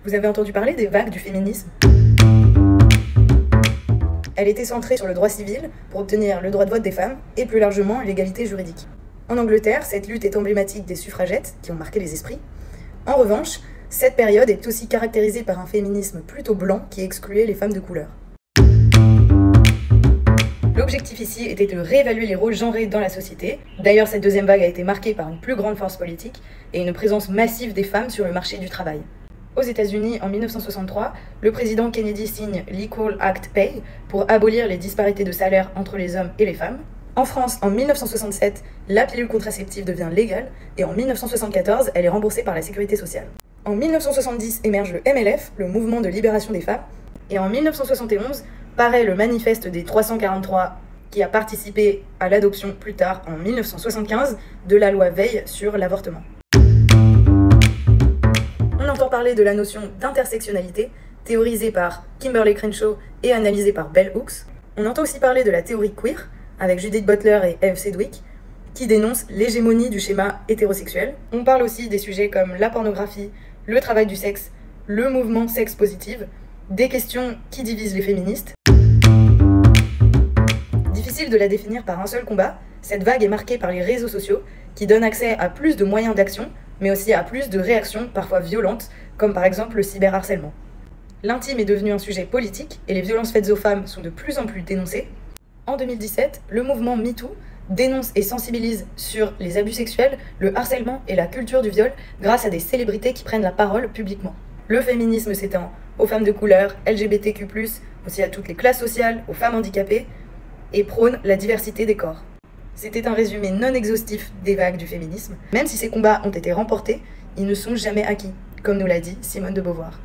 Vous avez entendu parler des vagues du féminisme? Elle était centrée sur le droit civil pour obtenir le droit de vote des femmes et plus largement l'égalité juridique. En Angleterre, cette lutte est emblématique des suffragettes qui ont marqué les esprits. En revanche, cette période est aussi caractérisée par un féminisme plutôt blanc qui excluait les femmes de couleur. L'objectif ici était de réévaluer les rôles genrés dans la société. D'ailleurs, cette deuxième vague a été marquée par une plus grande force politique et une présence massive des femmes sur le marché du travail. Aux États-Unis, en 1963, le président Kennedy signe l'Equal Act Pay pour abolir les disparités de salaire entre les hommes et les femmes. En France, en 1967, la pilule contraceptive devient légale et en 1974, elle est remboursée par la sécurité sociale. En 1970 émerge le MLF, le mouvement de libération des femmes, et en 1971 paraît le manifeste des 343 qui a participé à l'adoption plus tard, en 1975, de la loi Veil sur l'avortement. On entend parler de la notion d'intersectionnalité, théorisée par Kimberlé Crenshaw et analysée par Bell Hooks. On entend aussi parler de la théorie queer, avec Judith Butler et Eve Sedgwick, qui dénoncent l'hégémonie du schéma hétérosexuel. On parle aussi des sujets comme la pornographie, le travail du sexe, le mouvement sexe positive, des questions qui divisent les féministes. Difficile de la définir par un seul combat, cette vague est marquée par les réseaux sociaux qui donnent accès à plus de moyens d'action, mais aussi à plus de réactions parfois violentes, comme par exemple le cyberharcèlement. L'intime est devenu un sujet politique et les violences faites aux femmes sont de plus en plus dénoncées. En 2017, le mouvement MeToo dénonce et sensibilise sur les abus sexuels, le harcèlement et la culture du viol grâce à des célébrités qui prennent la parole publiquement. Le féminisme s'étend aux femmes de couleur, LGBTQ+, aussi à toutes les classes sociales, aux femmes handicapées, et prône la diversité des corps. C'était un résumé non exhaustif des vagues du féminisme. Même si ces combats ont été remportés, ils ne sont jamais acquis, comme nous l'a dit Simone de Beauvoir.